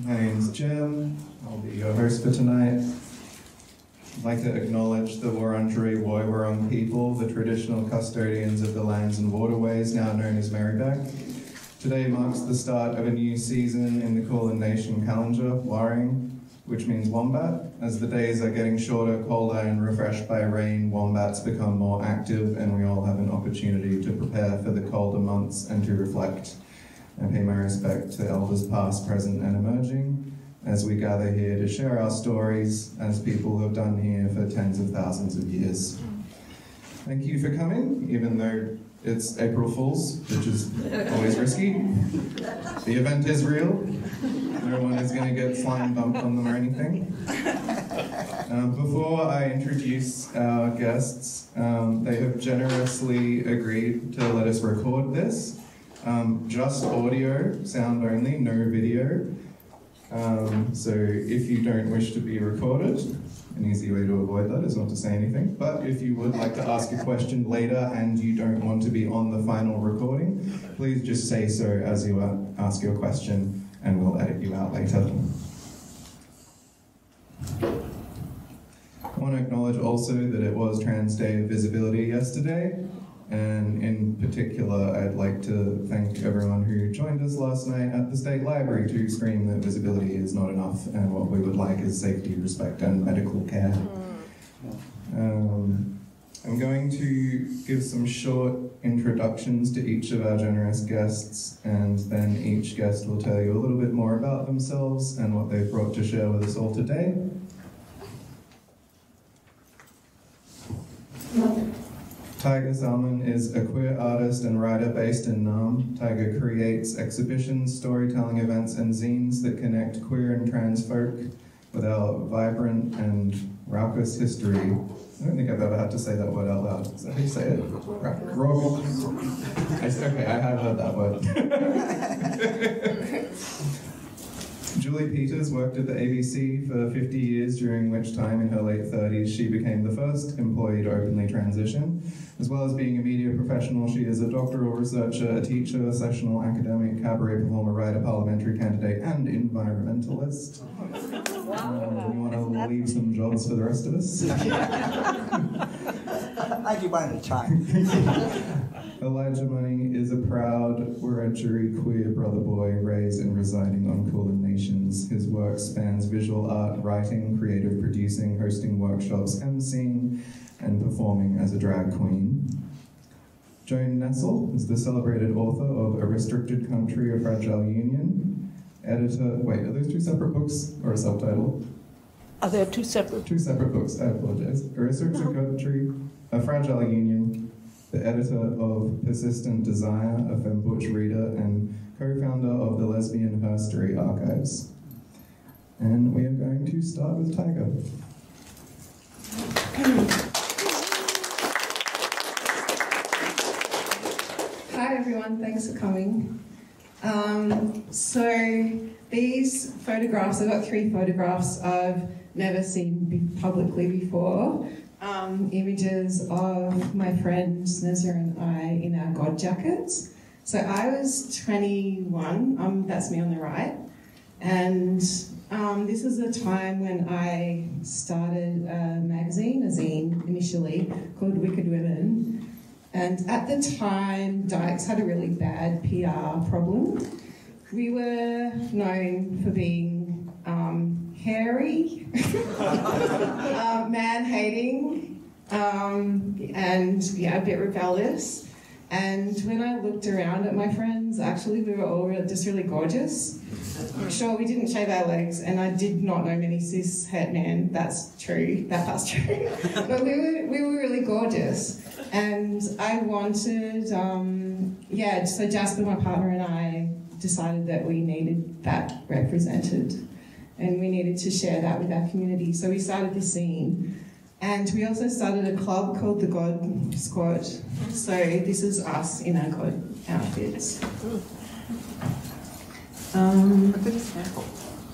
My name's Jim. I'll be your host for tonight. I'd like to acknowledge the Wurundjeri Woiwurrung people, the traditional custodians of the lands and waterways now known as Merri-bek. Today marks the start of a new season in the Kulin Nation calendar, Waring, which means wombat. As the days are getting shorter, colder, and refreshed by rain, wombats become more active, and we all have an opportunity to prepare for the colder months and to reflect. I pay my respect to elders past, present, and emerging as we gather here to share our stories as people have done here for tens of thousands of years. Thank you for coming, even though it's April Fool's, which is always risky. The event is real. No one is going to get slime bumped on them or anything. Before I introduce our guests, they have generously agreed to let us record this. Just audio, sound only, no video. So if you don't wish to be recorded, an easy way to avoid that is not to say anything. But if you would like to ask a question later and you don't want to be on the final recording, please just say so as you ask your question and we'll edit you out later. I want to acknowledge also that it was Trans Day of Visibility yesterday. And in particular, I'd like to thank everyone who joined us last night at the State Library to scream that visibility is not enough and what we would like is safety, respect, and medical care. I'm going to give some short introductions to each of our generous guests, and then each guest will tell you a little bit more about themselves and what they've brought to share with us all today. Tiger Salmon is a queer artist and writer based in Nam. Tiger creates exhibitions, storytelling events, and zines that connect queer and trans folk with our vibrant and raucous history. I don't think I've ever had to say that word out loud. Is that how you say it? Okay, I have heard that word. Julie Peters worked at the ABC for 50 years, during which time, in her late 30s, she became the first employee to openly transition. As well as being a media professional, she is a doctoral researcher, a teacher, a sessional academic, cabaret performer, writer, parliamentary candidate, and environmentalist. You want to leave some jobs for the rest of us? I do one at a time. Elijah Money is a proud Wurundjeri queer brother boy raised and residing on Kulin Nations. His work spans visual art, writing, creative producing, hosting workshops, emceeing, and performing as a drag queen. Joan Nestle is the celebrated author of A Restricted Country, A Fragile Union. Editor, wait, are those two separate books or a subtitle? Are there two separate? Two separate books, I apologize. A Restricted Country, A Fragile Union. The editor of Persistent Desire, a femme butch reader, and co-founder of the Lesbian Herstory Archives. And we are going to start with Tiger. Hi everyone, thanks for coming. So these photographs, I've got 3 photographs I've never seen publicly before. Images of my friends Nezra and I in our God jackets. So I was 21, that's me on the right, and this is a time when I started a magazine, a zine initially, called Wicked Women, and at the time Dykes had a really bad PR problem. We were known for being hairy, man-hating, and yeah, a bit rebellious. And when I looked around at my friends, actually we were all just really gorgeous. Sure, we didn't shave our legs, and I did not know many cis-het men. That's true. That part's true. But we were really gorgeous, and I wanted, So Jasper, my partner, and I decided that we needed that represented, and we needed to share that with our community. So we started this scene. And we also started a club called the God Squad. So this is us in our God outfits. What did it stand for?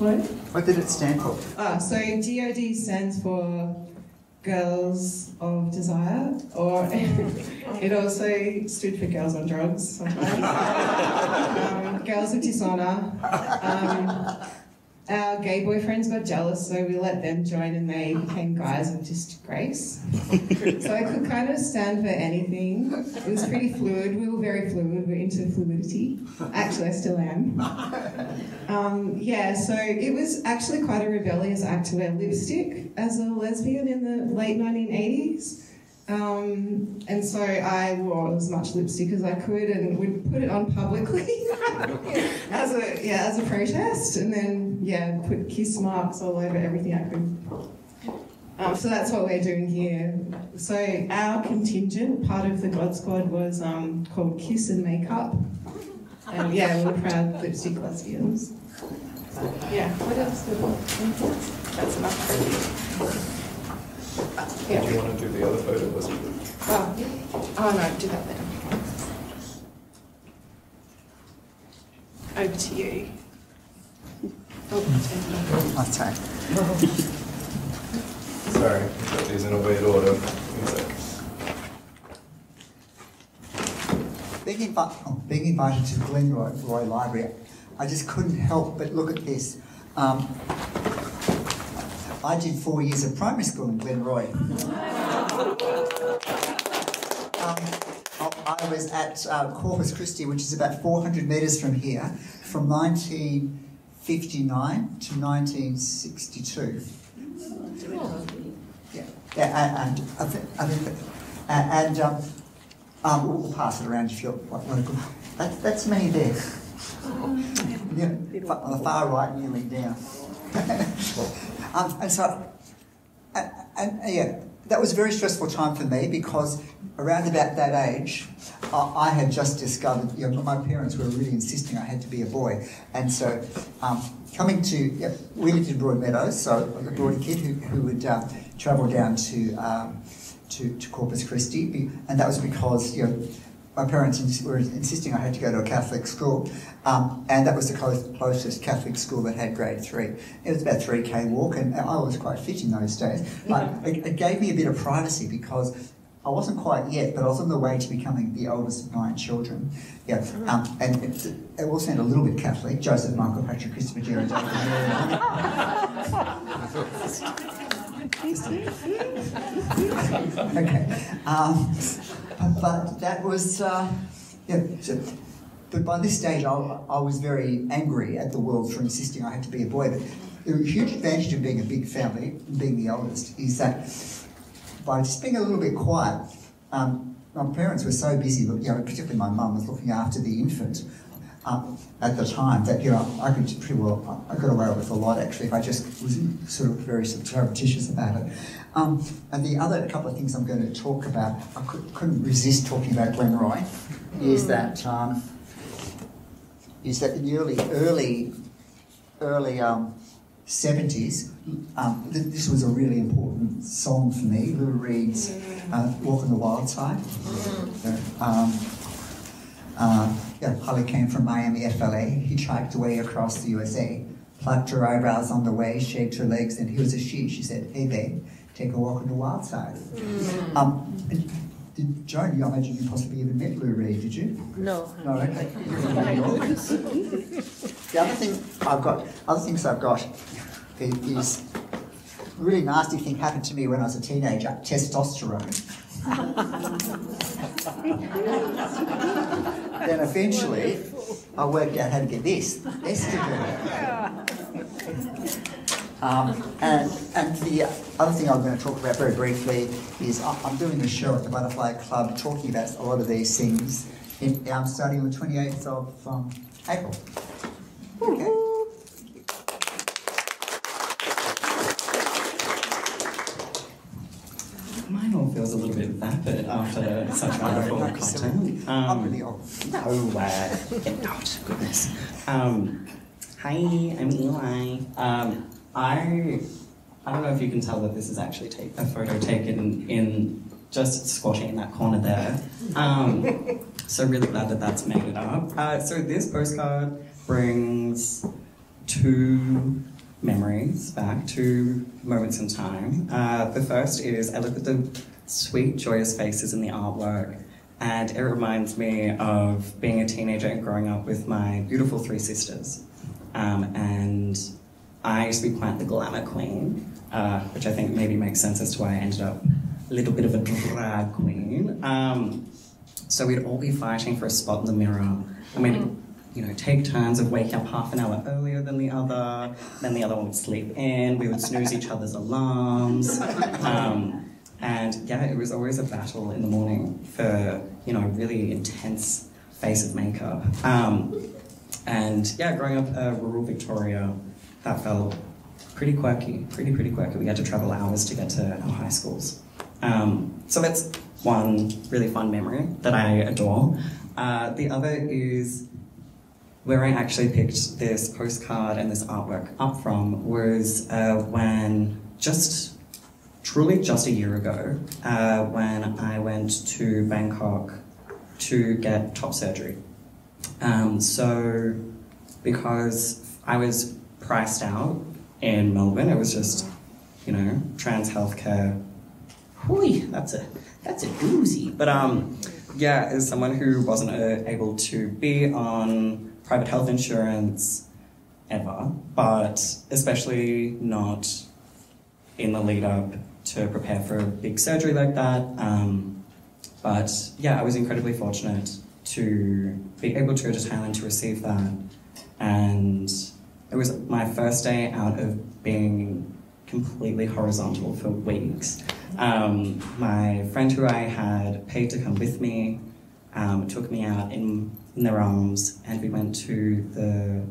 What? What did it stand for? So G.O.D stands for Girls of Desire, or it also stood for Girls on Drugs sometimes. Girls of Dishonour. Our gay boyfriends got jealous, so we let them join and they became guys of just grace. So I could kind of stand for anything. It was pretty fluid. We were very fluid. We're into fluidity. Actually, I still am. So it was actually quite a rebellious act to wear lipstick as a lesbian in the late 1980s. And so I wore as much lipstick as I could and would put it on publicly as a protest, and then put kiss marks all over everything I could. So that's what we're doing here. So our contingent, part of the God Squad, was called Kiss and Makeup, and we're proud lipstick lesbians. What else do we want? That's enough for you. Do you want to do the other photo? Oh no, do that then. Over to you. My turn. Sorry, I got these in a weird order. Being invited to Glenroy Library, I just couldn't help but look at this. I did 4 years of primary school in Glenroy. I was at Corpus Christi, which is about 400 metres from here, from 1959 to 1962. We'll pass it around if you want to go. That's me there. On the far right, nearly down. That was a very stressful time for me because around about that age, I had just discovered, my parents were really insisting I had to be a boy. And so we lived in Broadmeadows, so a Broady kid who would travel down to Corpus Christi, and that was because, my parents were insisting I had to go to a Catholic school, and that was the closest Catholic school that had grade 3. It was about a 3K walk, and I was quite fit in those days. But it gave me a bit of privacy because I wasn't quite yet, but I was on the way to becoming the oldest of 9 children. And it all sounded a little bit Catholic. Joseph, Michael, Patrick, Christopher, Jerry, David, okay. But that was, but by this stage I was very angry at the world for insisting I had to be a boy. But the huge advantage of being a big family, being the eldest, is that by just being a little bit quiet, my parents were so busy, particularly my mum was looking after the infant at the time, that I could pretty well, I got away with a lot actually if I just was sort of very surreptitious about it. And the other couple of things I'm going to talk about, I couldn't resist talking about Glenroy, is that in the early 70s, this was a really important song for me. Lou Reed's "Walk on the Wild Side." Holly came from Miami, FLA. He hiked away across the USA, plucked her eyebrows on the way, shaped her legs, and here's a she. She said, "Hey babe, take a walk on the wild side." Joan, I imagine you possibly even met Lou Reed, did you? No. No, okay. The other things I've got is a really nasty thing happened to me when I was a teenager, testosterone. Then eventually I worked out how to get this, estrogen. And the other thing I'm going to talk about very briefly is I'm doing a show at the Butterfly Club talking about a lot of these things. I'm starting on the 28th of April. Okay. Mine all feels a little bit vapid after such wonderful content. I'm really old. No, get out, goodness. Hi, I'm Eli. I don't know if you can tell that this is actually a photo taken in just squatting in that corner there. So really glad that that's made it up. So this postcard brings 2 memories back, 2 moments in time. The first is I look at the sweet, joyous faces in the artwork, and it reminds me of being a teenager and growing up with my beautiful 3 sisters. And I used to be quite the glamour queen, which I think maybe makes sense as to why I ended up a little bit of a drag queen. So we'd all be fighting for a spot in the mirror. I mean, take turns of waking up half an hour earlier than the other, then the other one would sleep in, we would snooze each other's alarms. And yeah, it was always a battle in the morning for, a really intense face of makeup. And yeah, growing up rural Victoria, that felt pretty quirky, pretty quirky. We had to travel hours to get to our high schools. So that's one really fun memory that I adore. The other is where I actually picked this postcard and this artwork up from was when truly just a year ago, when I went to Bangkok to get top surgery. So because I was priced out in Melbourne, it was just, trans healthcare. Hui, that's a doozy. But yeah, as someone who wasn't able to be on private health insurance ever, but especially not in the lead up to prepare for a big surgery like that. But yeah, I was incredibly fortunate to be able to go to Thailand to receive that. And it was my first day out of being completely horizontal for weeks. My friend who I had paid to come with me took me out in their arms, and we went to the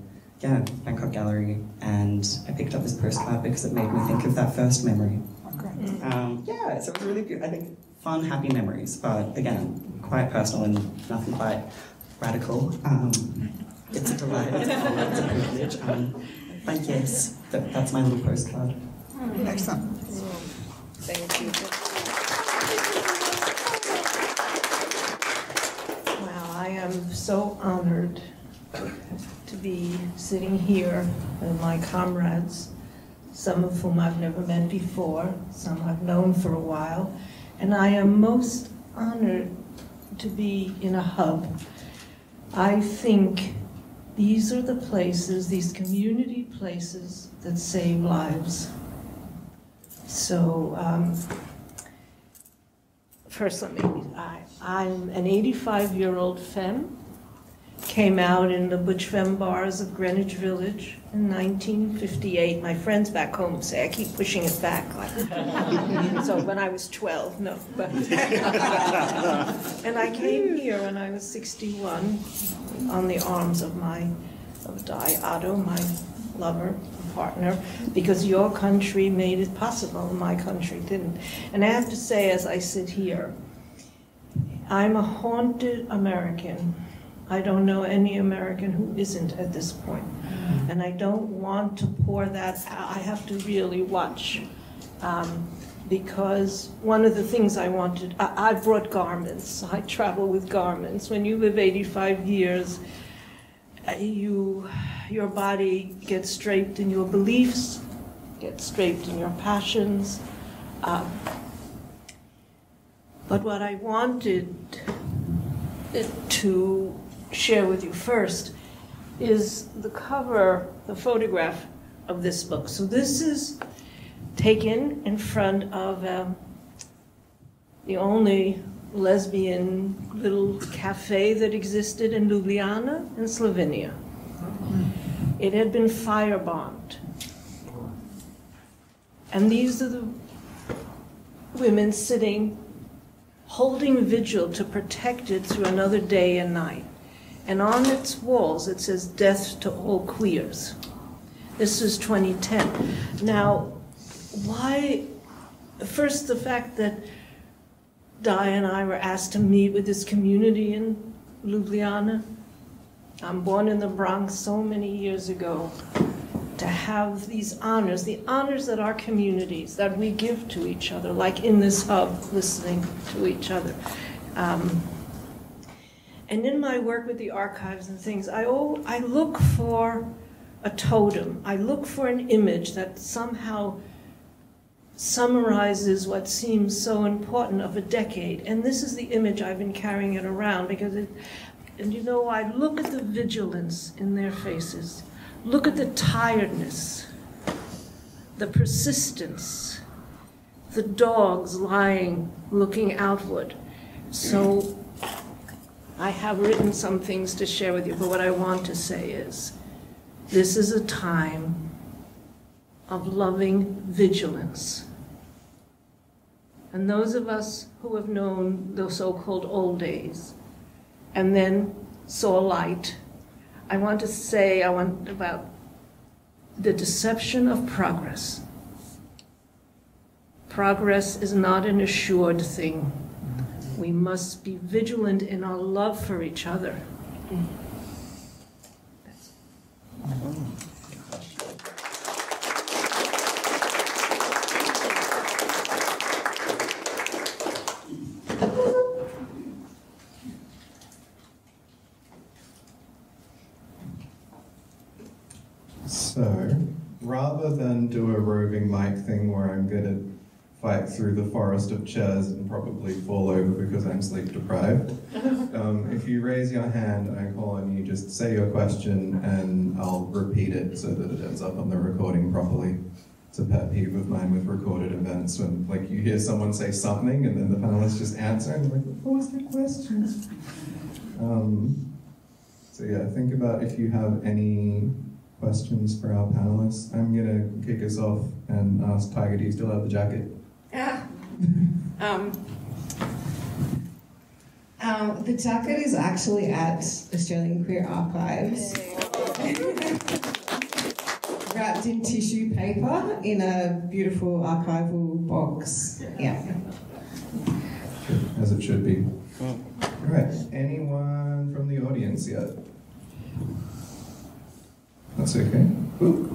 Bangkok Gallery, and I picked up this postcard because it made me think of that first memory. Yeah, so it was really good. I think fun, happy memories, but again, quite personal and nothing quite radical. It's a delight, it's a honor, it's a privilege. But yes, that's my little postcard. Excellent. Thank you. Wow, I am so honored to be sitting here with my comrades, some of whom I've never met before, some I've known for a while, and I am most honored to be in a hub. I think these are the places, these community places that save lives. So, first I'm an 85-year-old femme, came out in the Butch Femme bars of Greenwich Village in 1958. My friends back home say I keep pushing it back. So when I was 12, no. But and I came here when I was 61 on the arms of Di Otto, my lover, partner, because your country made it possible and my country didn't. And I have to say, as I sit here, I'm a haunted American. I don't know any American who isn't at this point. And I don't want to pour that out. I have to really watch. Because one of the things I wanted, I brought garments. I travel with garments. When you live 85 years, your body gets draped in your beliefs, gets draped in your passions. But what I wanted to share with you first is the cover, the photograph of this book. So this is taken in front of the only lesbian little café that existed in Ljubljana in Slovenia. It had been firebombed. And these are the women sitting, holding vigil to protect it through another day and night. And on its walls it says, "Death to all queers." This is 2010. Now, why, first the fact that Di and I were asked to meet with this community in Ljubljana. I'm born in the Bronx so many years ago. To have these honors, the honors that our communities, that we give to each other, like in this hub, listening to each other. And in my work with the archives and things, I look for a totem. I look for an image that somehow summarizes what seems so important of a decade. And this is the image I've been carrying it around because I look at the vigilance in their faces. Look at the tiredness. the persistence, the dogs lying, looking outward. So I have written some things to share with you, but what I want to say is, this is a time of loving vigilance. And those of us who have known the so-called old days and then saw light, I want about the deception of progress. Progress is not an assured thing. We must be vigilant in our love for each other. So, rather than do a roving mic thing where I'm going to fight through the forest of chairs and probably fall over because I'm sleep deprived, if you raise your hand and I call on you, just say your question and I'll repeat it so that it ends up on the recording properly. It's a pet peeve of mine with recorded events when, like, you hear someone say something and then the panelists just answer and they're like, what was the question? So yeah, think about if you have any questions for our panelists. I'm gonna kick us off and ask Tiger, do you still have the jacket? The jacket is actually at Australian Queer Archives. Wrapped in tissue paper in a beautiful archival box. Yeah. As it should be. All right, anyone from the audience yet? That's okay. Ooh.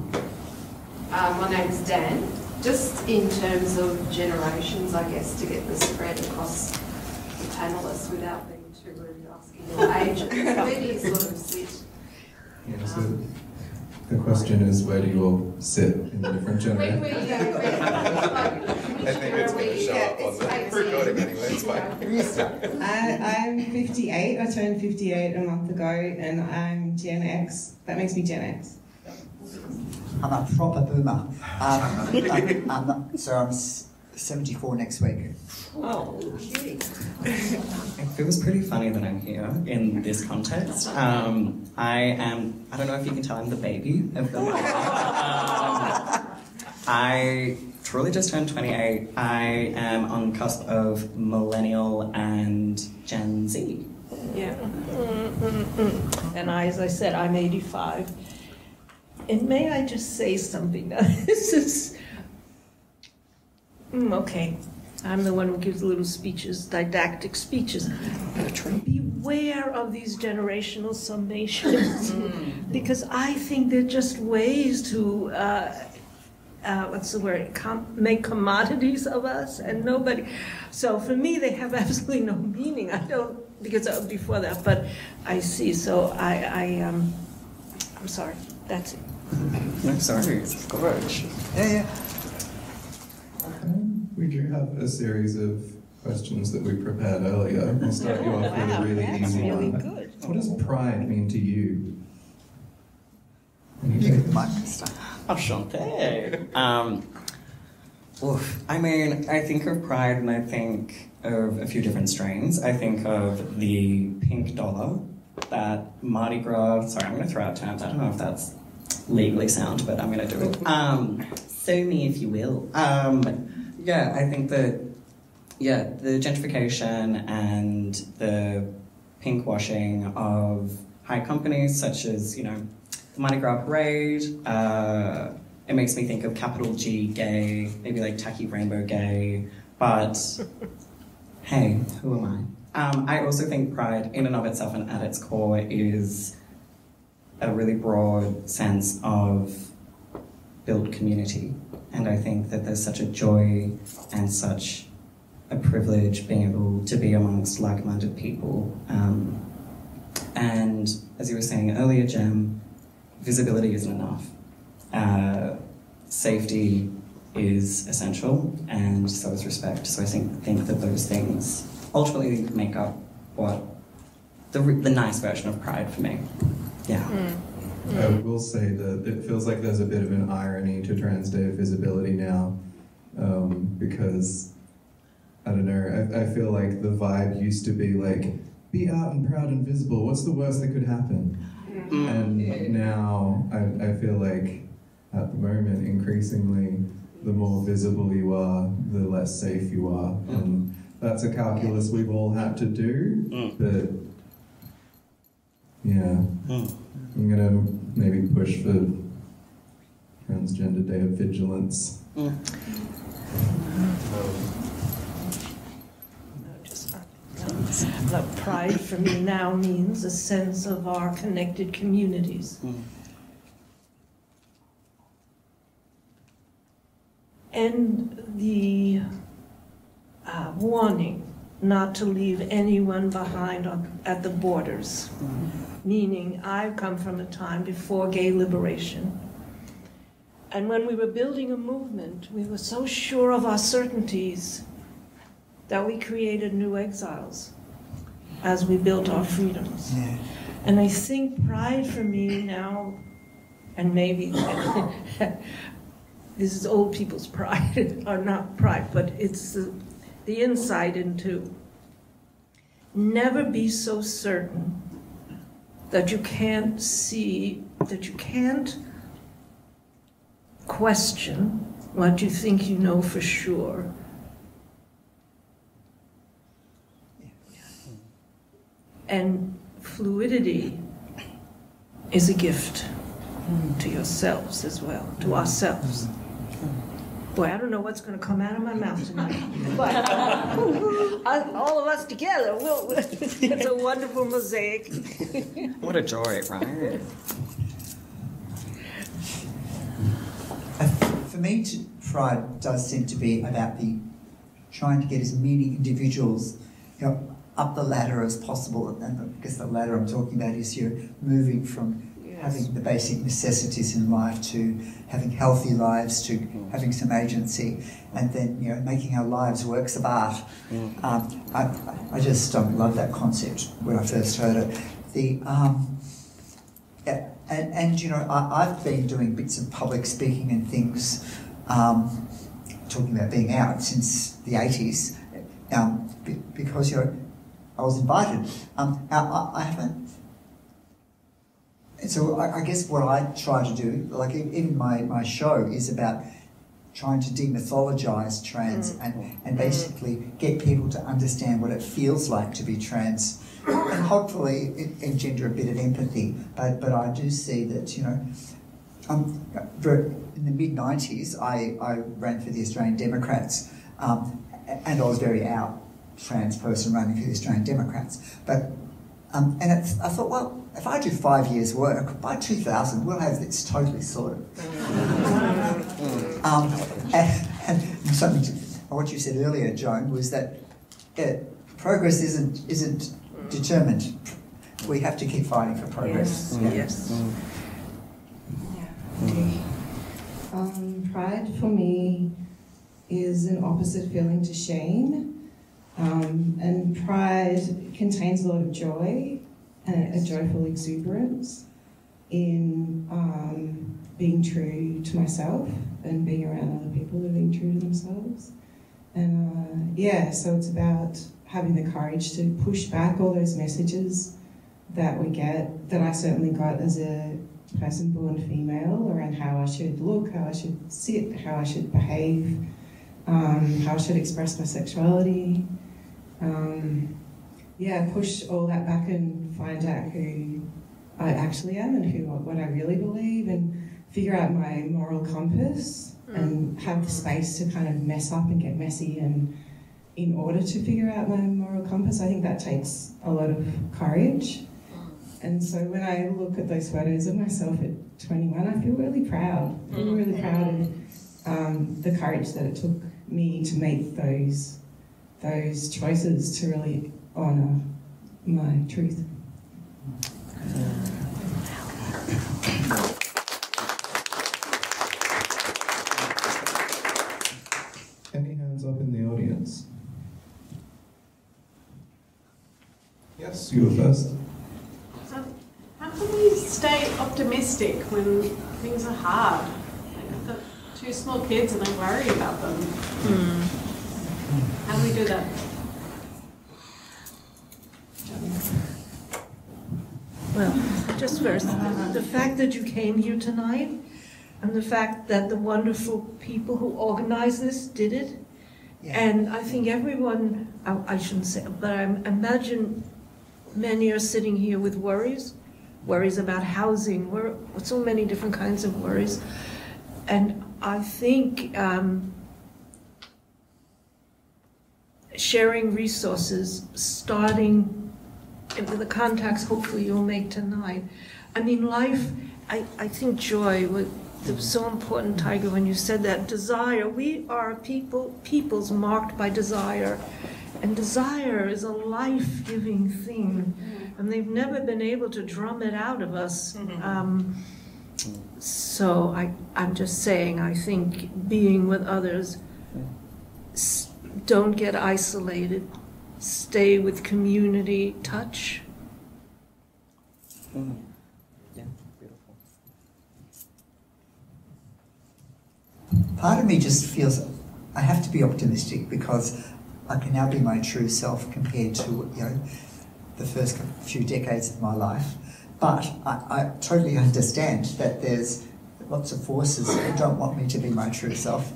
My name's Dan. Just in terms of generations, I guess, to get the spread across the panellists without being too rude asking your ages, where do you sort of sit? Yeah, so the question is, where do you all sit in the different generations? I think it's going to show up on the recording anyway, it's fine. I'm 58. I turned 58 a month ago, and I'm Gen X. That makes me Gen X. I'm a proper boomer. So I'm 74 next week. Oh, gee. It feels pretty funny that I'm here in this context. I don't know if you can tell, I'm the baby of the I truly just turned 28. I am on the cusp of millennial and Gen Z. Yeah. And as I said, I'm 85. And may I just say something? This is... okay. I'm the one who gives little speeches, didactic speeches. Beware of these generational summations, because I think they're just ways to, what's the word, make commodities of us, and nobody. So for me, they have absolutely no meaning. I don't, because before that, but I see. So I'm sorry. That's it. No, sorry. Gorge. Yeah. We do have a series of questions that we prepared earlier. I'll start you off with a really easy one. Good. What does pride mean to you? You can mic stuff. Enchanté. I mean, I think of pride and I think of a few different strains. I think of the pink dollar, that Mardi Gras, sorry, I'm going to throw out terms. I don't know if that's legally sound, but I'm going to do it. Sue me if you will. Yeah, I think that, the gentrification and the pink washing of high companies such as, the Mardi Gras Parade, it makes me think of capital G gay, maybe like tacky rainbow gay, but hey, who am I? I also think pride in and of itself and at its core is a really broad sense of build community. And I think that there's such a joy and such a privilege being able to be amongst like-minded people. And as you were saying earlier, Jem, visibility isn't enough. Safety is essential, and so is respect. So I think that those things ultimately make up what the nice version of pride for me. Yeah. I will say that it feels like there's a bit of an irony to Trans Day of Visibility now, because, I don't know, I feel like the vibe used to be like, be out and proud and visible, what's the worst that could happen? And now I feel like at the moment, increasingly, the more visible you are, the less safe you are. And that's a calculus we've all had to do, but yeah, I'm gonna maybe push for Transgender Day of Vigilance. Pride for me now means a sense of our connected communities. And the warning not to leave anyone behind at the borders. Meaning, I've come from a time before gay liberation. And when we were building a movement, we were so sure of our certainties that we created new exiles as we built our freedoms. Yeah. And I think pride for me now, and maybe this is old people's pride, or not pride, but it's the insight into never be so certain that you can't see, that you can't question what you think you know for sure. And fluidity is a gift to yourselves as well, to ourselves. Boy, I don't know what's going to come out of my mouth tonight, but all of us together, it's a wonderful mosaic. What a joy, right? For me, pride does seem to be about trying to get as many individuals, up the ladder as possible. And I guess the ladder I'm talking about is you're moving from having the basic necessities in life to having healthy lives, to having some agency, and then making our lives works of art. I just love that concept when I first heard it. I've been doing bits of public speaking and things, talking about being out since the 80s, because I was invited. I haven't. So I guess what I try to do, like even my show, is about trying to demythologize trans and basically get people to understand what it feels like to be trans, and hopefully engender a bit of empathy. But I do see that in the mid-90s I ran for the Australian Democrats, and I was very out trans person running for the Australian Democrats. But I thought, well, if I do 5 years' work, by 2000 we'll have this totally sorted. And something what you said earlier, Joan, was that progress isn't determined. We have to keep fighting for progress. Yes. Pride for me is an opposite feeling to shame, and pride contains a lot of joy and a joyful exuberance in being true to myself and being around other people who are being true to themselves. And so it's about having the courage to push back all those messages that we get, that I certainly got as a person born female, around how I should look, how I should sit, how I should behave, how I should express my sexuality. Push all that back and find out who I actually am and what I really believe, and figure out my moral compass and have the space to kind of mess up and get messy, and in order to figure out my moral compass, I think that takes a lot of courage. And so when I look at those photos of myself at 21, I feel really proud. I feel really proud of the courage that it took me to make those choices to really honour my truth. Any hands up in the audience? Yes, you were first. How can we stay optimistic optimistic when things are hard. Like, I've got 2 small kids and I worry about them. How do we do that? Well, just first, the fact that you came here tonight and the fact that the wonderful people who organized this did it. Yeah. And I think everyone, I shouldn't say, but I imagine many are sitting here with worries about housing, so many different kinds of worries. And I think sharing resources, starting with the contacts hopefully you'll make tonight. I mean, life, I think Joy was so important, Tiger, when you said that. Desire, we are peoples marked by desire. And desire is a life-giving thing. And they've never been able to drum it out of us. So I'm just saying, I think being with others, don't get isolated. Stay with community touch. Yeah, beautiful. Part of me just feels I have to be optimistic because I can now be my true self compared to the first few decades of my life. But I totally understand that there's lots of forces that don't want me to be my true self.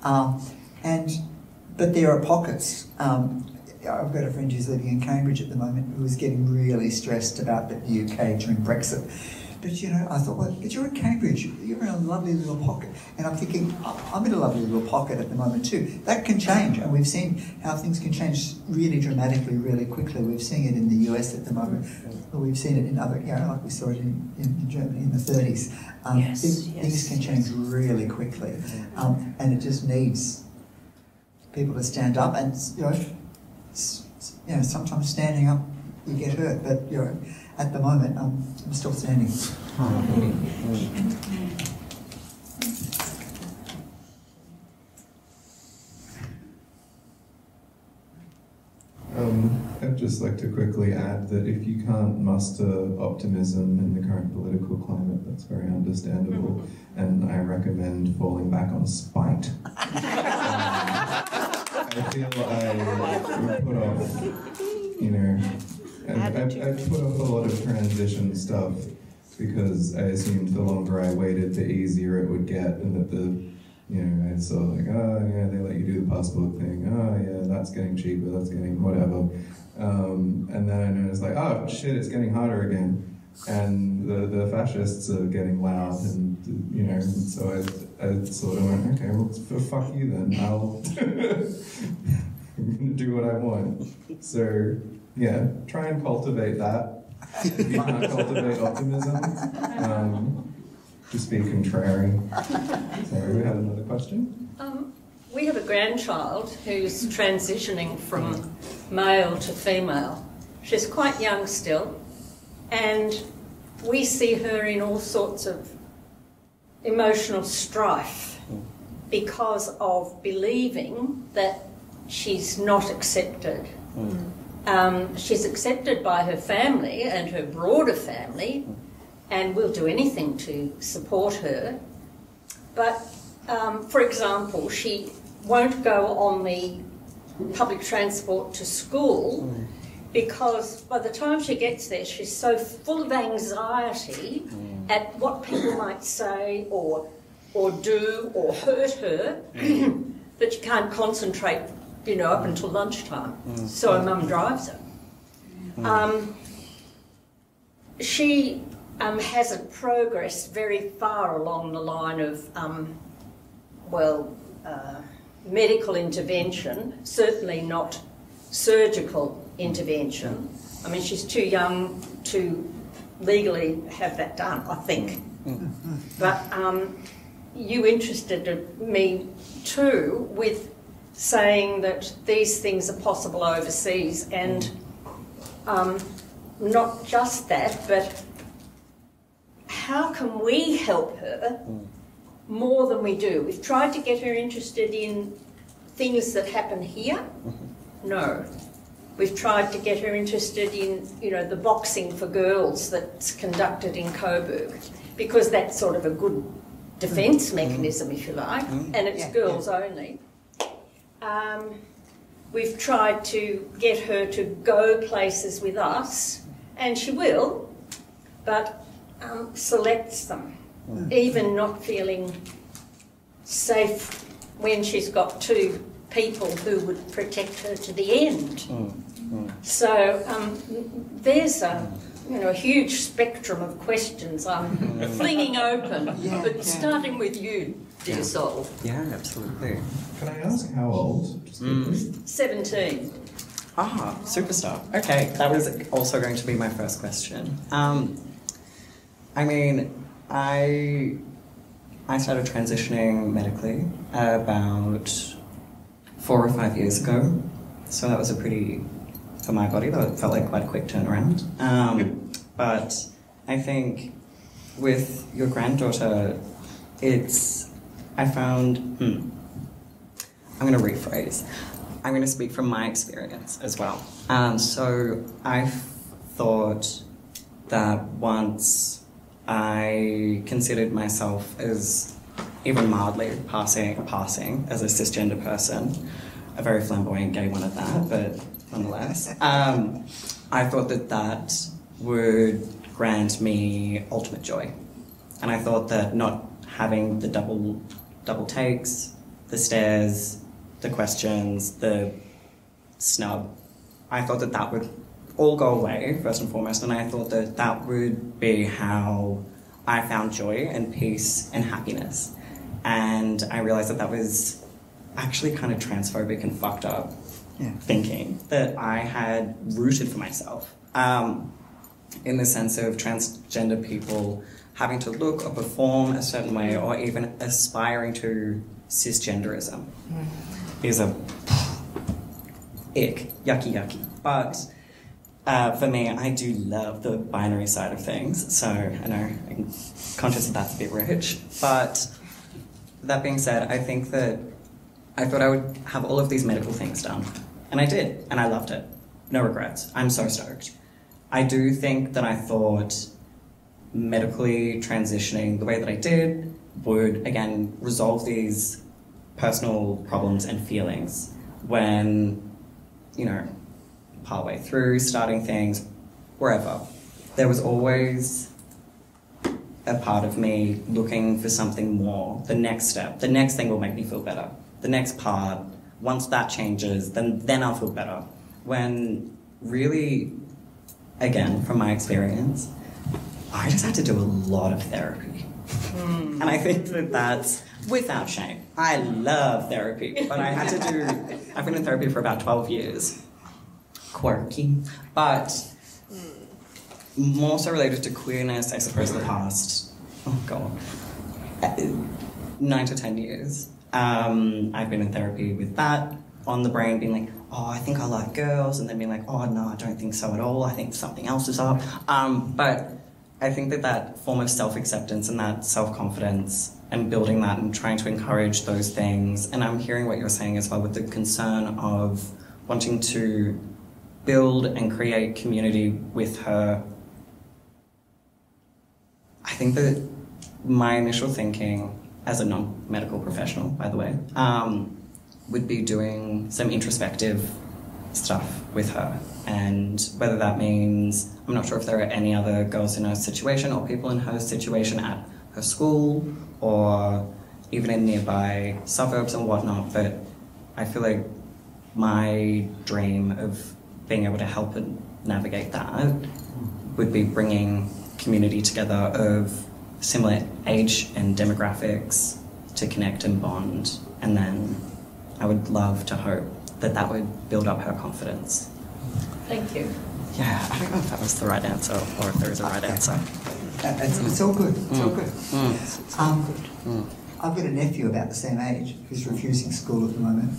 But there are pockets. I've got a friend who's living in Cambridge at the moment who is getting really stressed about the UK during Brexit. But I thought, well, but you're in Cambridge, you're in a lovely little pocket. And I'm thinking, I'm in a lovely little pocket at the moment too. That can change, and we've seen how things can change really dramatically, really quickly. We've seen it in the US at the moment. We've seen it in other, like we saw it in Germany in the 30s. Things can change really quickly. And it just needs people to stand up and, sometimes standing up you get hurt, but at the moment I'm still standing. I'd just like to quickly add that if you can't muster optimism in the current political climate, that's very understandable, and I recommend falling back on spite. I feel I put off, I put off a lot of transition stuff because I assumed the longer I waited, the easier it would get, and that I saw they let you do the passport thing, that's getting cheaper, that's getting whatever. And then I noticed oh shit, it's getting harder again. And the fascists are getting loud, and so I sort of went, okay, well, fuck you then. I'll do what I want. So yeah, try and cultivate that. If you can't cultivate optimism, just be contrary. Sorry, we had another question. We have a grandchild who's transitioning from male to female. She's quite young still. And we see her in all sorts of emotional strife because of believing that she's not accepted. She's accepted by her family and her broader family, and we'll do anything to support her. But, for example, she won't go on the public transport to school because by the time she gets there, she's so full of anxiety at what people might say or do or hurt her that she can't concentrate, up until lunchtime. So her mum drives her. She hasn't progressed very far along the line of, medical intervention, certainly not surgical intervention. I mean, she's too young to legally have that done, I think. But you interested me too with saying that these things are possible overseas, and not just that, but how can we help her more than we do? We've tried to get her interested in things that happen here. No. We've tried to get her interested in, the boxing for girls that's conducted in Coburg, because that's sort of a good defence mechanism, if you like, and it's girls only. We've tried to get her to go places with us, and she will, but selects them, even not feeling safe when she's got two people who would protect her to the end. So there's a huge spectrum of questions I'm flinging open, but starting with you, dear soul. Yeah, absolutely. Can I ask how old? Just quickly. 17. Ah, superstar. Okay, that was also going to be my first question. I mean, I started transitioning medically about 4 or 5 years ago, so that was for my body, that felt like quite a quick turnaround. But I think with your granddaughter, I found, I'm going to rephrase. I'm going to speak from my experience as well. So I thought that once I considered myself as even mildly passing as a cisgender person, a very flamboyant gay one at that, but nonetheless, I thought that would grant me ultimate joy. And I thought that not having the double takes, the stares, the questions, the snub, I thought that would all go away, first and foremost, and I thought that would be how I found joy and peace and happiness. And I realised that was actually kind of transphobic and fucked up thinking that I had rooted for myself, in the sense of transgender people having to look or perform a certain way, or even aspiring to cisgenderism is a ick, yucky. But for me, I do love the binary side of things, so I know I'm conscious that that's a bit rich. But that being said, I think that I thought I would have all of these medical things done, and I did, and I loved it. No regrets. I'm so stoked. I do think that I thought medically transitioning the way that I did would, again, resolve these personal problems and feelings when, partway through, starting things, wherever. There was always a part of me looking for something more, the next step, the next thing will make me feel better. The next part, once that changes, then I'll feel better. When really, again, from my experience, I just had to do a lot of therapy. And I think that that's without shame. I love therapy, but I've been in therapy for about 12 years. Quirky. But more so related to queerness, I suppose, the past, 9 to 10 years. I've been in therapy with that on the brain, being like, oh, I think I like girls, and then being like, oh, no, I don't think so at all. I think something else is up. But I think that form of self-acceptance and that self-confidence and building that and trying to encourage those things, and I'm hearing what you're saying as well with the concern of wanting to build and create community with her. I think that my initial thinking, as a non-medical professional, by the way, would be doing some introspective stuff with her. And whether that means, I'm not sure if there are any other girls in her situation or people in her situation at her school or even in nearby suburbs and whatnot, but I feel like my dream of being able to help her navigate that would be bringing community together of similar age and demographics to connect and bond, and then I would love to hope that would build up her confidence. Thank you. Yeah, I don't know if that was the right answer or if there is a right answer. It's all good. It's all good. I've got a nephew about the same age who's refusing school at the moment.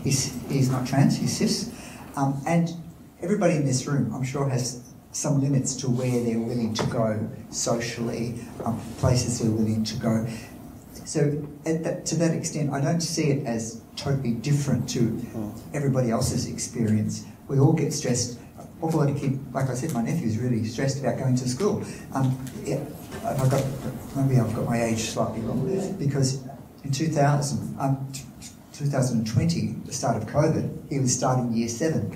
He's not trans, he's cis. And everybody in this room, I'm sure, has some limits to where they're willing to go socially, places they're willing to go. So to that extent, I don't see it as totally different to everybody else's experience. We all get stressed. Awful lot of kids, like I said, my nephew's really stressed about going to school. Maybe I've got my age slightly wrong, because in 2020, the start of COVID, he was starting year 7.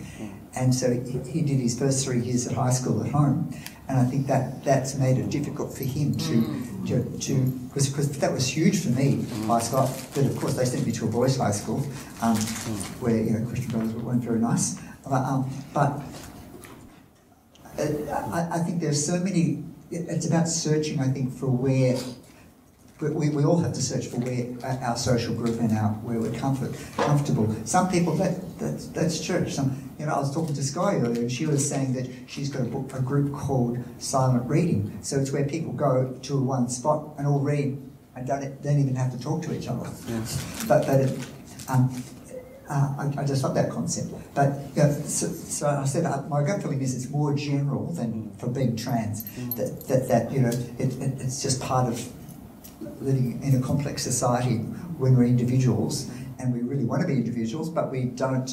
And so he did his first 3 years at high school at home. And I think that's made it difficult for him because that was huge for me, high school. But of course, they sent me to a boys' high school where Christian brothers weren't very nice. But I think there's so many. It's about searching, I think, for where. We all have to search for where our social group and where we're comfortable. Some people, that's church. I was talking to Sky earlier, and she was saying that she's got a group called Silent Reading. So it's where people go to one spot and all read and don't even have to talk to each other. Yeah. I just love that concept. But so I said my gut feeling is it's more general than for being trans. It's just part of living in a complex society when we're individuals, and we really want to be individuals, but we don't.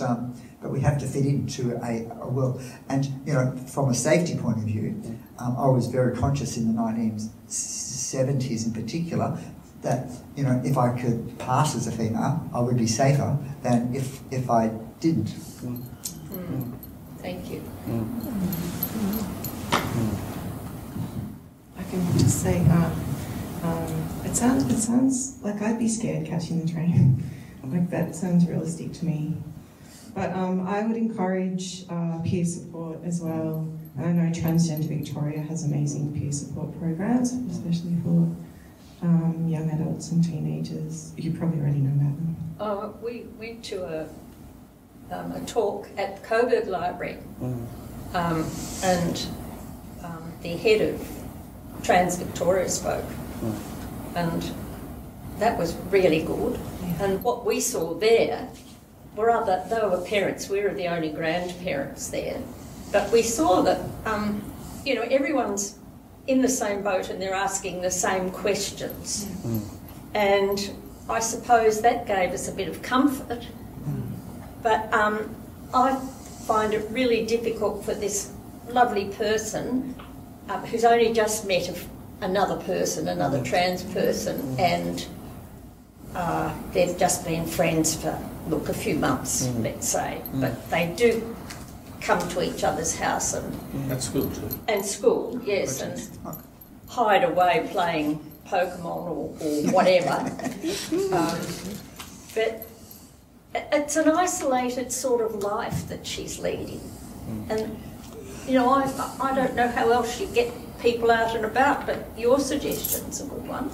But we have to fit into a world. And from a safety point of view, I was very conscious in the 1970s, in particular, that if I could pass as a female, I would be safer than if I didn't. Thank you. I can just say. It sounds like I'd be scared catching the train. Like that sounds realistic to me. But I would encourage peer support as well. And I know Transgender Victoria has amazing peer support programs, especially for young adults and teenagers. You probably already know about them. Oh, we went to a talk at Coburg Library, and the head of Trans Victoria spoke. And that was really good. Yeah. And what we saw there were they were parents. We were the only grandparents there. But we saw that, everyone's in the same boat and they're asking the same questions. And I suppose that gave us a bit of comfort. But I find it really difficult for this lovely person who's only just met another trans person, and they've just been friends for, a few months, let's say. But they do come to each other's house and... At school too. And school, yes, and hide away playing Pokemon or whatever. But it's an isolated sort of life that she's leading. And, I don't know how else you get people out and about, but your suggestion's a good one.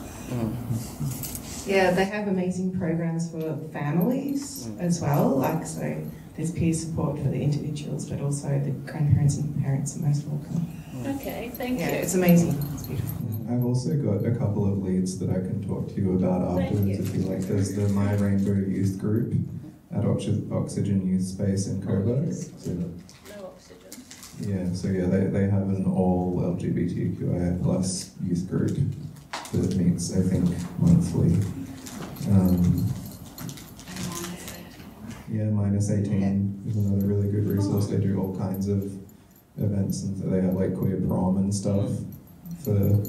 Yeah, they have amazing programs for families as well. So there's peer support for the individuals, but also the grandparents and parents are most welcome. Okay, thank you. Yeah, it's amazing. It's beautiful. I've also got a couple of leads that I can talk to you about afterwards if you like. There's the My Rainbow Youth Group at Oxygen Youth Space in Coburg. They have an all LGBTQIA plus youth group that meets, I think, monthly. -18 is another really good resource. They do all kinds of events, and so they have like queer prom and stuff for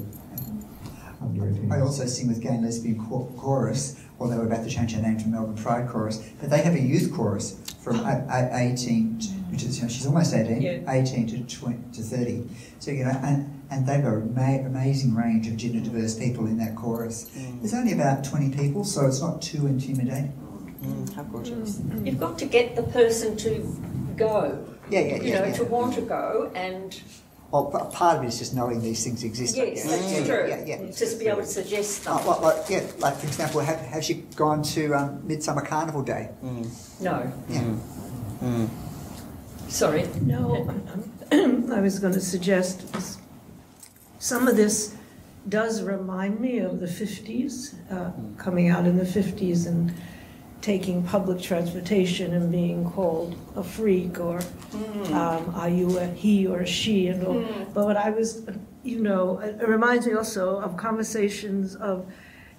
under 18. I also sing with Gay and Lesbian Chorus, although we're about to change our name to Melbourne Pride Chorus, but they have a youth chorus from 18 which is, she's almost 18, 18 to 30. So, and they've got an amazing range of gender diverse people in that chorus. There's only about 20 people, so it's not too intimidating. How gorgeous. You've got to get the person to go. To want to go, and... Well, part of it is just knowing these things exist. Yes, that's true. Just be able to suggest them. Like for example, has she gone to Midsummer Carnival Day? No. Sorry. No, I was going to suggest some of this does remind me of the 50s, coming out in the 50s and taking public transportation and being called a freak or are you a he or a she and all. But what I was, it reminds me also of conversations of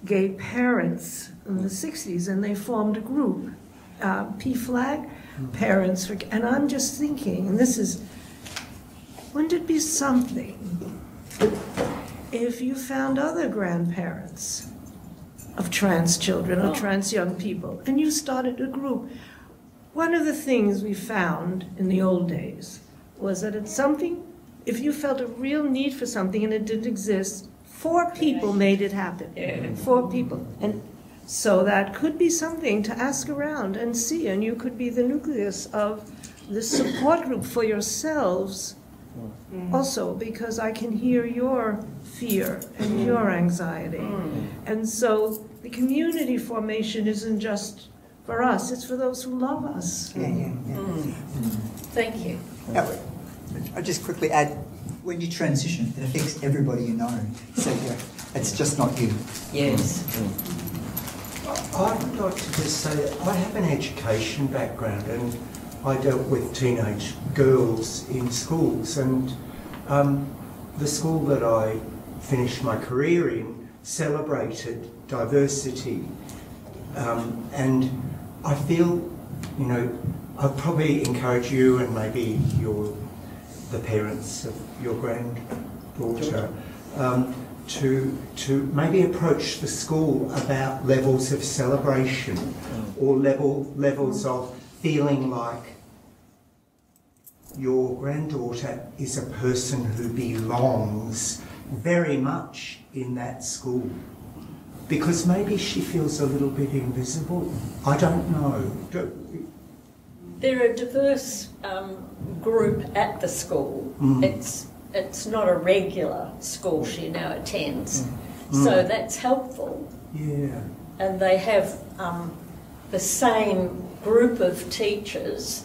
gay parents in the 60s, and they formed a group, P-Flag, Parents for, and I'm just thinking, and this is, wouldn't it be something if you found other grandparents of trans children or trans young people, and you started a group? One of the things we found in the old days was that it's something, if you felt a real need for something and it didn't exist, 4 people made it happen. 4 people. And so that could be something to ask around and see, and you could be the nucleus of the support group for yourselves also, because I can hear your fear and your anxiety. And so the community formation isn't just for us, it's for those who love us. Thank you. I'll just quickly add, when you transition, it affects everybody you know. So it's just not you. Yes. I would like to just say that I have an education background, and I dealt with teenage girls in schools, and the school that I finished my career in celebrated diversity, and I feel, you know, I'd probably encourage you and maybe the parents of your granddaughter to maybe approach the school about levels of celebration or levels of feeling like your granddaughter is a person who belongs very much in that school. Because maybe she feels a little bit invisible. I don't know. They're a diverse group at the school. It's not a regular school she now attends, so that's helpful. Yeah. And they have the same group of teachers,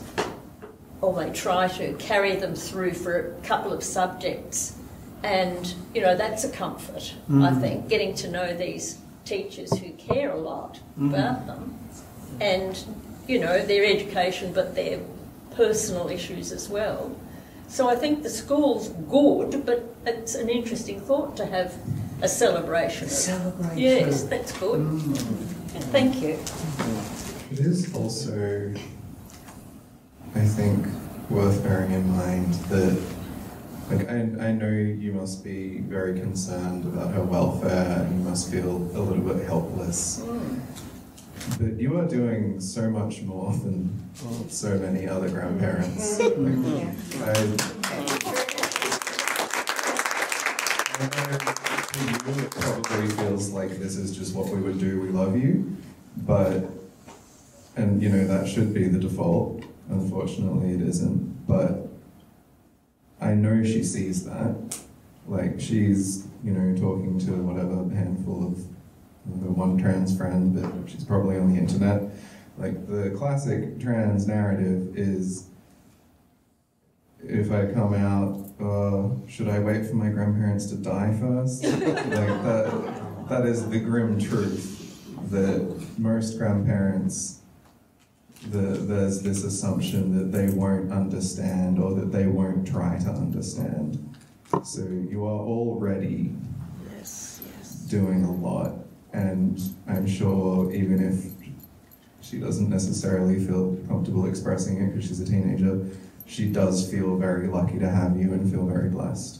or they try to carry them through for a couple of subjects, and you know, that's a comfort. I think, getting to know these teachers who care a lot about them, and you know, their education, but their personal issues as well. So I think the school's good, but it's an interesting thought to have a celebration. Yes, that's good. Thank you. It is also, I think, worth bearing in mind that, like, I know you must be very concerned about her welfare and you must feel a little bit helpless. But you are doing so much more than so many other grandparents. I know to you it probably feels like this is just what we would do, we love you, but, and you know, that should be the default. Unfortunately it isn't, but I know she sees that. Like, she's, you know, talking to whatever handful of the one trans friend, but she's probably on the internet. Like, the classic trans narrative is, if I come out, should I wait for my grandparents to die first? Like, that is the grim truth, that most grandparents, there's this assumption that they won't understand or that they won't try to understand. So you are already doing a lot. And I'm sure even if she doesn't necessarily feel comfortable expressing it because she's a teenager, she does feel very lucky to have you and feel very blessed.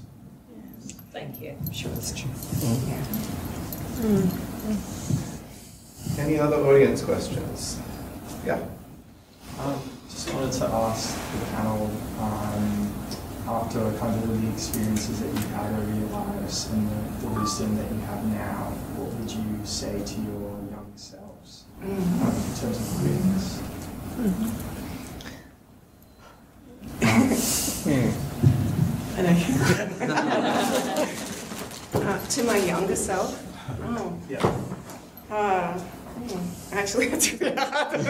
Yes. Thank you. I'm sure that's true. Any other audience questions? Yeah. Just wanted to ask the panel, after kind of all the experiences that you've had over your lives and the wisdom that you have now, what would you say to your young selves in terms of queerness? To my younger self? Actually, that's really hard.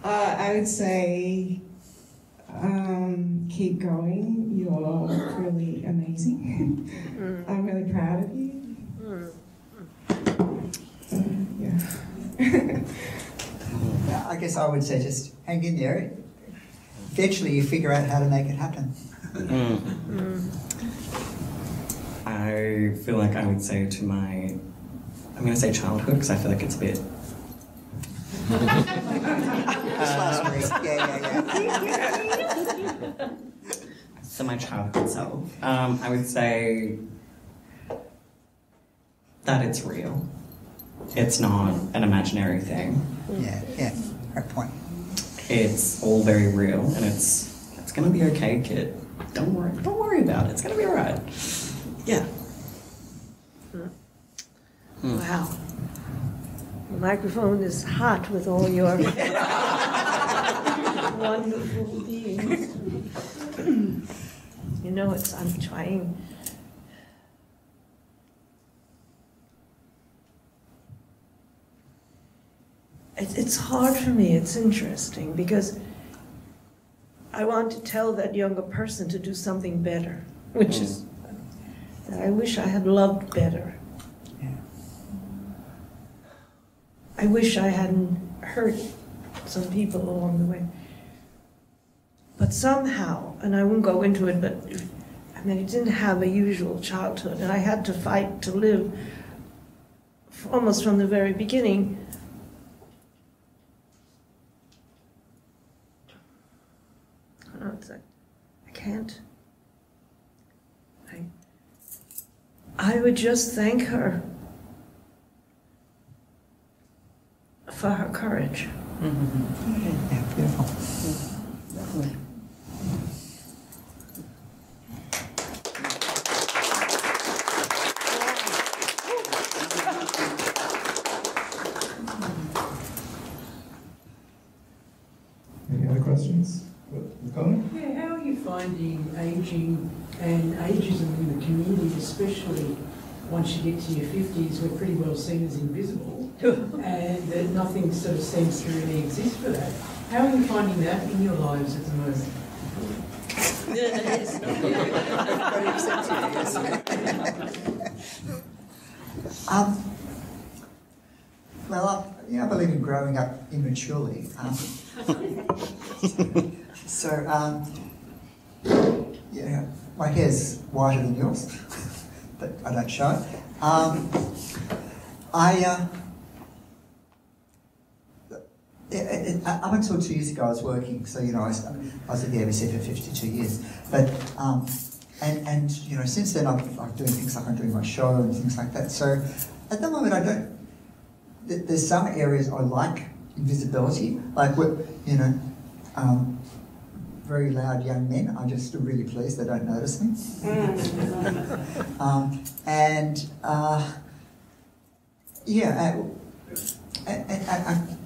I would say, keep going. You're really amazing. I'm really proud of you. Yeah, I guess I would say just hang in there. Eventually you figure out how to make it happen. I feel like I would say to my, I'm going to say childhood because I feel like it's a bit. So my childhood self, I would say that it's real. It's not an imaginary thing. Yeah, great point. It's all very real, and it's gonna be okay, kid. Don't worry about it. It's gonna be alright. Yeah. Wow. The microphone is hot with all your wonderful beings. You know, I'm trying. It's hard for me, it's interesting, because I want to tell that younger person to do something better, which is that I wish I had loved better. Yeah. I wish I hadn't hurt some people along the way. But somehow, and I won't go into it, but I didn't have a usual childhood, and I had to fight to live almost from the very beginning. It's like, I can't. I would just thank her for her courage. Yeah, beautiful. Definitely. Any other questions? Connor? Yeah, how are you finding ageing and ageism in the community, especially once you get to your 50s, we're pretty well seen as invisible, and that nothing sort of seems to really exist for that. How are you finding that in your lives at the moment? Well, I believe in growing up immaturely. Yeah, my hair's whiter than yours, but I don't show it. Up until 2 years ago, I was working, so I was at the ABC for 52 years. But and since then, I'm doing things like I'm doing my show and things like that. So at the moment, I don't. There's some areas I like invisibility, like very loud young men. I'm just really pleased they don't notice me.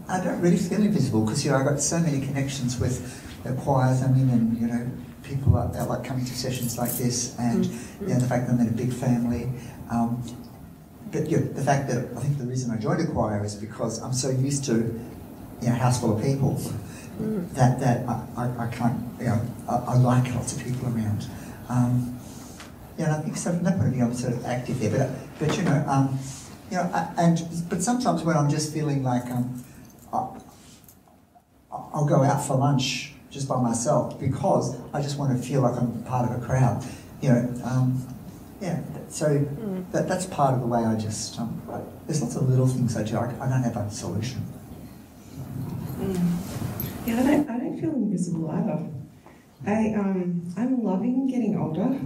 I don't really feel invisible because I've got so many connections with the choirs I'm in, and people are like coming to sessions like this, and the fact that I'm in a big family. But the fact that I think the reason I joined a choir is because I'm so used to a house full of people that I can't, I like lots of people around. And I think so from that point of view I'm sort of active there. But but sometimes when I'm just feeling like I'll go out for lunch just by myself because I just want to feel like I'm part of a crowd. So that's part of the way I just, there's lots of little things I do. I don't have a solution. Yeah, I don't feel invisible either. I'm loving getting older.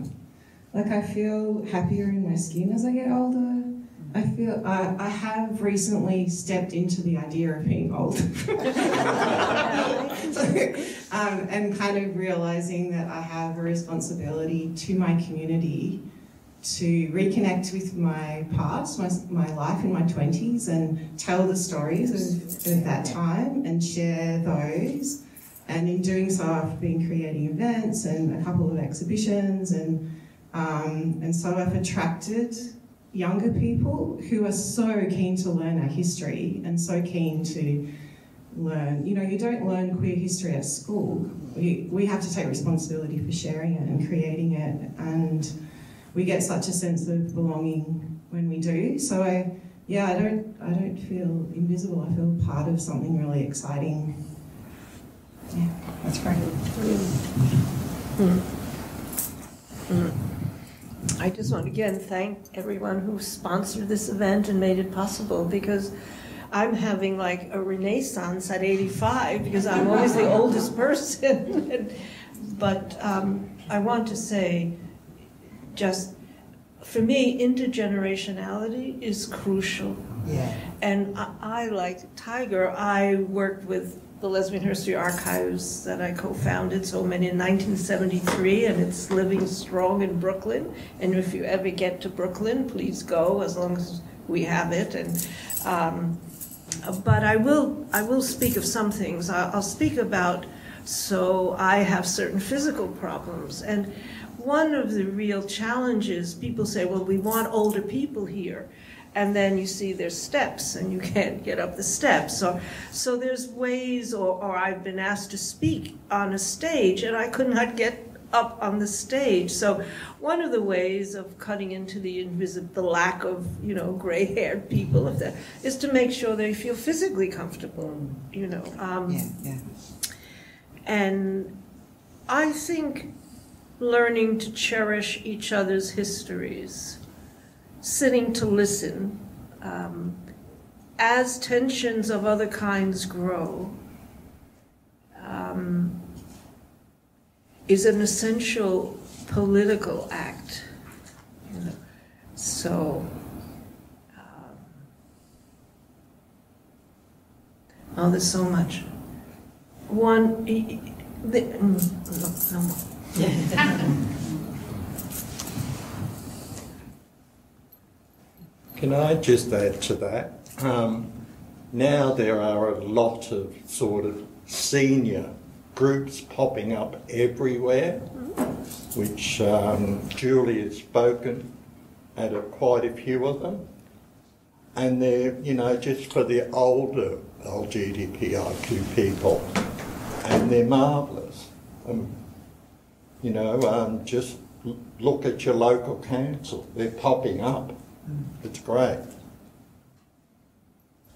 Like I feel happier in my skin as I get older. I feel I have recently stepped into the idea of being old. And kind of realizing that I have a responsibility to my community to reconnect with my past, my life in my 20s, and tell the stories of that time and share those. And in doing so, I've been creating events and a couple of exhibitions, and so I've attracted younger people who are so keen to learn our history and so keen to learn. You don't learn queer history at school. We have to take responsibility for sharing it and creating it, and we get such a sense of belonging when we do. So I don't feel invisible. I feel part of something really exciting. Yeah, that's great. I just want to again thank everyone who sponsored this event and made it possible, because I'm having like a renaissance at 85 because I'm always the oldest person. But I want to say, just for me, intergenerationality is crucial. Yeah. And I like Tiger, I worked with the Lesbian History Archives that I co-founded in 1973, and it's living strong in Brooklyn. And if you ever get to Brooklyn, please go, as long as we have it. And but I will speak of some things. I'll speak about, so I have certain physical problems, and one of the real challenges, people say, well, we want older people here. And then you see there's steps and you can't get up the steps. So there's ways, or I've been asked to speak on a stage and I could not get up on the stage. So one of the ways of cutting into the lack of, gray-haired people is to make sure they feel physically comfortable, And I think learning to cherish each other's histories, sitting to listen, as tensions of other kinds grow, is an essential political act. So, there's so much. No more. Can I just add to that? Now there are a lot of sort of senior groups popping up everywhere, which Julie has spoken at quite a few of them. And they're, just for the older LGBTQIA people. And they're marvellous. Just look at your local council. They're popping up. It's great.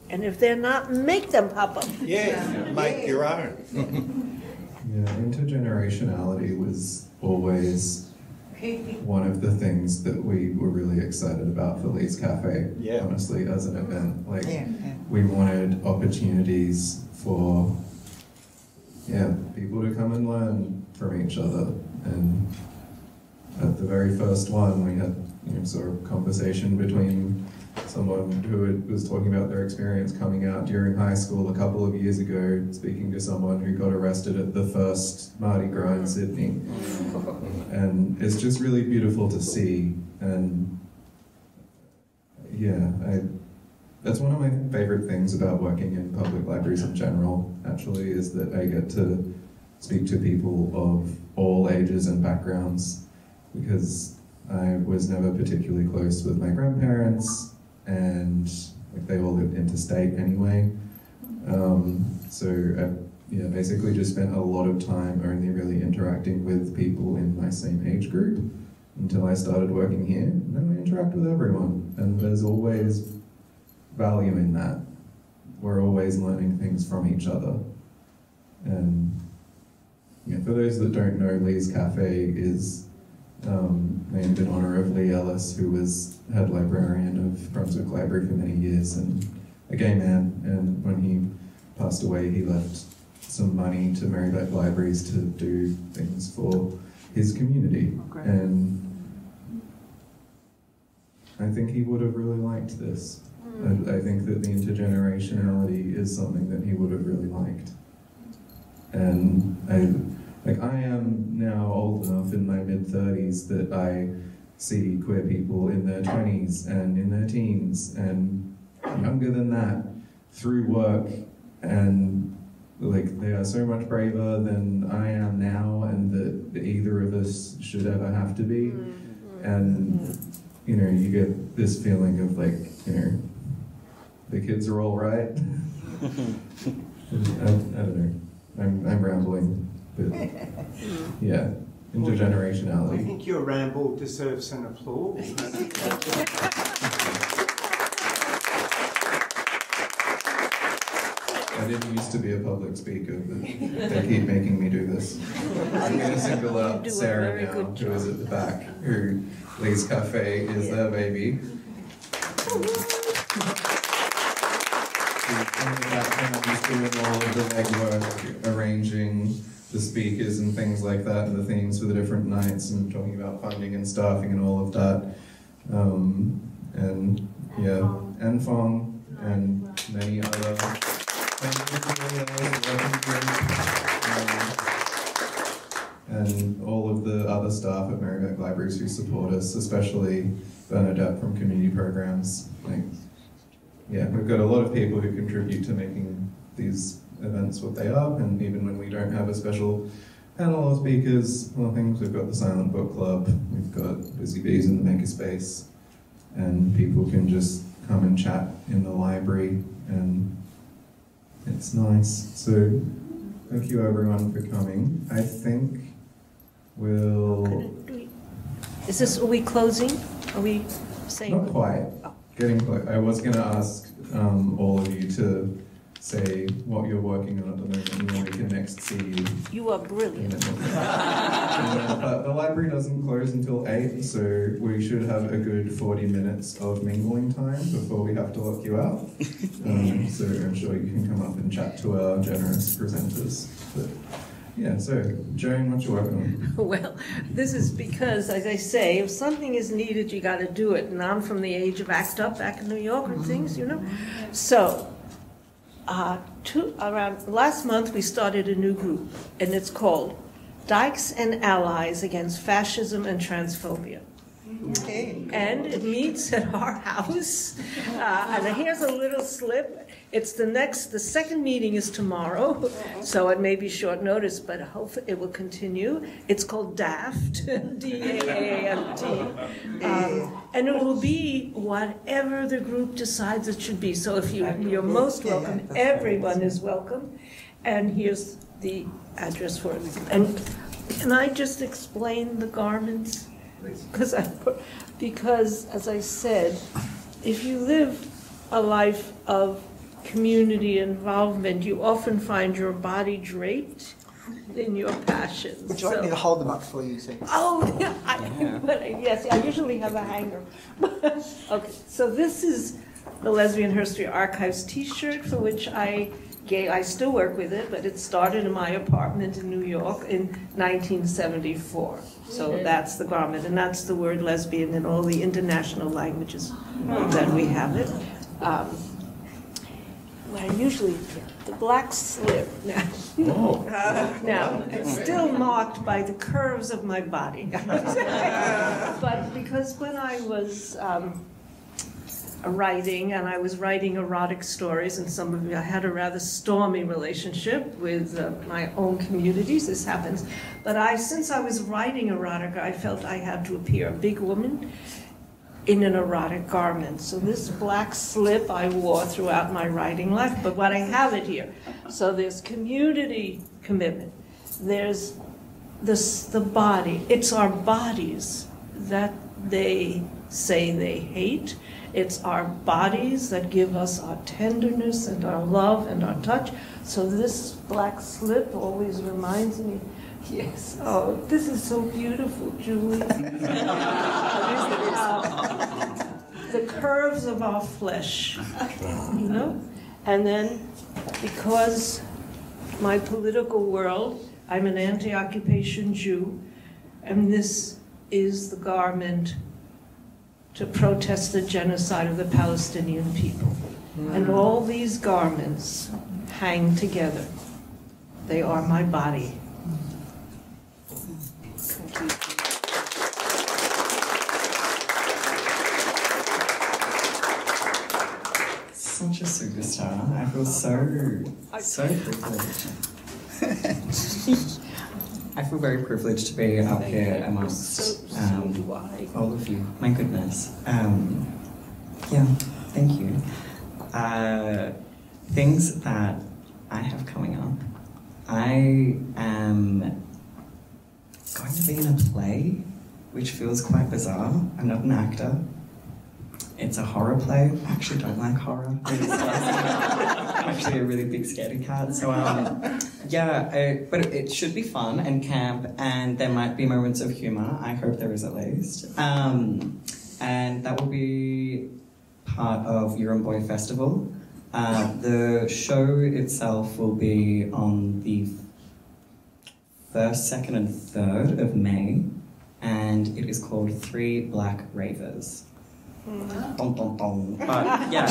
And if they're not, make them pop up. Yeah, make your own. Intergenerationality was always one of the things that we were really excited about for Lee's Café, honestly, as an event. We wanted opportunities for people to come and learn from each other. And at the very first one, we had sort of conversation between someone who was talking about their experience coming out during high school a couple of years ago, speaking to someone who got arrested at the first Mardi Gras in Sydney. And it's just really beautiful to see. And that's one of my favorite things about working in public libraries in general, actually, is that I get to speak to people of all ages and backgrounds, because I was never particularly close with my grandparents, and they all lived interstate anyway. So I basically just spent a lot of time only really interacting with people in my same age group until I started working here. And then I interact with everyone, and there's always value in that. We're always learning things from each other. And for those that don't know, Lee's Café is named in honour of Lee Ellis, who was head librarian of Brunswick Library for many years, and a gay man. And when he passed away, he left some money to Merri-bek Libraries to do things for his community. And I think he would have really liked this. I think that the intergenerationality is something that he would have really liked. And I am now old enough in my mid-30s that I see queer people in their 20s and in their teens and younger than that through work, and they are so much braver than I am now, and that either of us should ever have to be. And you get this feeling of the kids are all right. I don't know. I'm rambling, but intergenerationality. I think your ramble deserves an applause. I didn't used to be a public speaker, but they keep making me do this. I'm going to single out Sarah now, who is at the back, who Lee's Café is their baby. She's doing all of the legwork, arranging the speakers and things like that, and the themes for the different nights, and talking about funding and staffing and all of that. And yeah, and Fong and many other and all of the other staff at Merri-bek Libraries who support us, especially Bernadette from community programs. Yeah, we've got a lot of people who contribute to making these events what they are, and even when we don't have a special panel or speakers or things, we've got the Silent Book Club, we've got Busy Bees in the Makerspace, and people can just come and chat in the library, and it's nice. So thank you everyone for coming. I think we'll... Are we closing? Are we saying? Not quite. Getting close. I was going to ask all of you to say what you're working on at the moment and when we can next see you. You are brilliant. But the library doesn't close until 8, so we should have a good 40 minutes of mingling time before we have to lock you out. So I'm sure you can come up and chat to our generous presenters. But yeah, so Joan, what you working on? Well, this is because, as I say, if something is needed, you got to do it. And I'm from the age of ACT UP back in New York and things, you know. So, around last month, we started a new group, and it's called Dykes and Allies Against Fascism and Transphobia. Okay. And it meets at our house. And here's a little slip. It's the second meeting is tomorrow, so it may be short notice, but hopefully it will continue. It's called DAFT, D-A-A-F-T. And it will be whatever the group decides it should be. So if you're most welcome, everyone is welcome. And here's the address for it. And can I just explain the garments? Because, as I said, if you live a life of community involvement, you often find your body draped in your passions. Would you like me to hold them up for you? So? Oh, yeah, yes, I usually have a hanger. Okay, so this is the Lesbian History Archives t-shirt, for which I still work with it, but it started in my apartment in New York in 1974. So that's the garment, and that's the word lesbian in all the international languages that we have it. Well, usually the black slip now. Now, it's still marked by the curves of my body. But because when I was writing, and I was writing erotic stories, and some of you, I had a rather stormy relationship with my own communities. This happens. But since I was writing erotica, I felt I had to appear a big woman in an erotic garment. So this black slip I wore throughout my writing life, but what I have it here. So there's community commitment. There's the body. It's our bodies that they say they hate. It's our bodies that give us our tenderness and our love and our touch. So this black slip always reminds me, yes, oh, this is so beautiful, Julie. The curves of our flesh, you know? And then, because my political world, I'm an anti-occupation Jew, and this is the garment to protest the genocide of the Palestinian people. And all these garments hang together. They are my body. Thank you. Such a superstar. I feel so privileged. I feel very privileged to be up here amongst all of you. My goodness. Yeah, thank you. Things that I have coming up. I am going to be in a play, which feels quite bizarre. I'm not an actor. It's a horror play. I actually don't like horror. I'm actually a really big scaredy cat. So but it should be fun and camp, and there might be moments of humour. I hope there is at least. And that will be part of Euron Boy Festival. The show itself will be on the 1st, 2nd and 3rd of May, and it is called 3 Black Ravers. Dun, dun, dun. But yeah,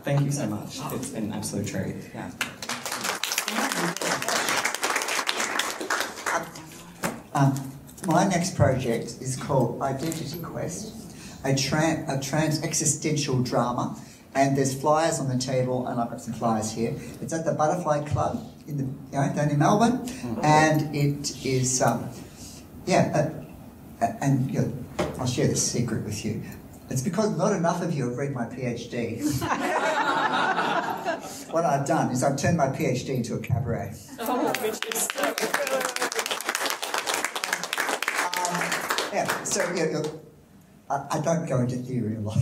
thank you so much. It's been an absolute treat. Yeah. My next project is called Identity Quest, a trans existential drama, and there's flyers on the table, and I've got some flyers here. It's at the Butterfly Club down in Melbourne, and it is I'll share this secret with you. It's because not enough of you have read my PhD. What I've done is I've turned my PhD into a cabaret. I don't go into theory a lot.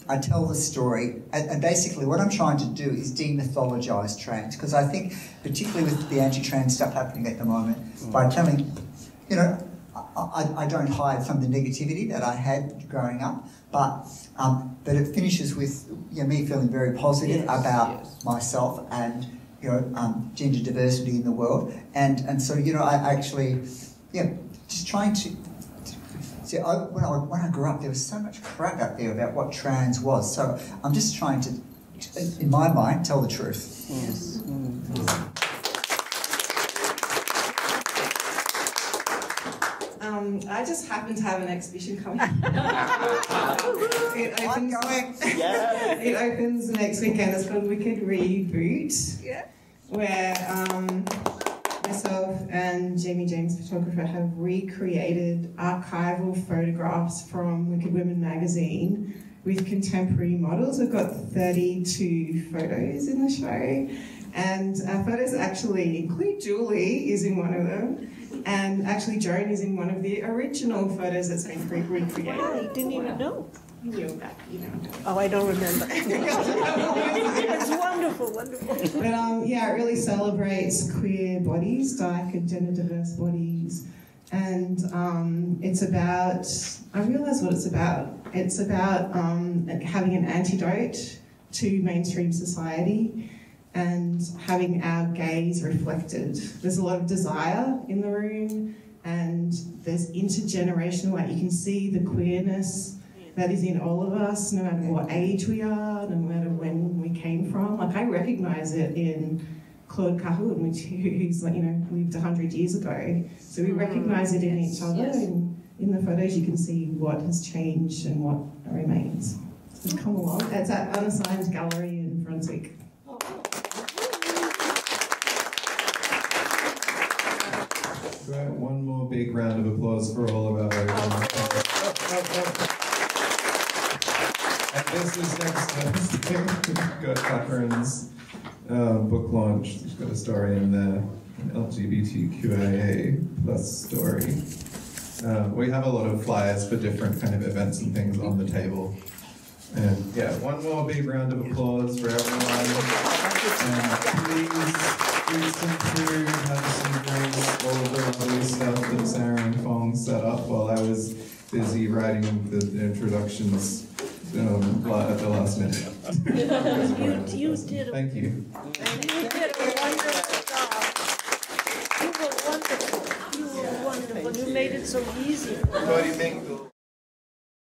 I tell the story, and basically what I'm trying to do is demythologise trans, because I think, particularly with the anti-trans stuff happening at the moment, by telling, I don't hide from the negativity that I had growing up, but it finishes with me feeling very positive about myself and gender diversity in the world, and so I actually just trying to. See, when I grew up, there was so much crap out there about what trans was. So I'm just trying to, in my mind, tell the truth. Yes. I just happen to have an exhibition coming. It opens next weekend. It's called Wicked Reboot. Yeah. Where myself and Jamie James, photographer, have recreated archival photographs from Wicked Women magazine with contemporary models. We've got 32 photos in the show, and our photos actually include Julie is in one of them, and actually Joan is in one of the original photos that's been recreated. Wow, you didn't even know. You knew that, Oh, I don't remember. It's wonderful, wonderful. But it really celebrates queer bodies, dyke and gender diverse bodies. And it's about, I realise what it's about. It's about having an antidote to mainstream society and having our gaze reflected. There's a lot of desire in the room, and there's intergenerational, like you can see the queerness that is in all of us, no matter what age we are, no matter when we came from. Like, I recognise it in Claude Cahun, who's lived 100 years ago. So we recognise it in each other. Yes. And in the photos, you can see what has changed and what remains. So come along. It's at Unassigned Gallery in Brunswick. Right, one more big round of applause for all of our And this is next Thursday. We've got Catherine's book launch. She's got a story in there, an LGBTQIA plus story. We have a lot of flyers for different kind of events and things on the table. And one more big round of applause for everyone. And please think through, have some drinks, all of the lovely stuff that Sarah and Fong set up while I was busy writing the introductions at the last minute. You did. Thank you. You did a wonderful job. You were wonderful. You were wonderful. You made it so easy. What do you think?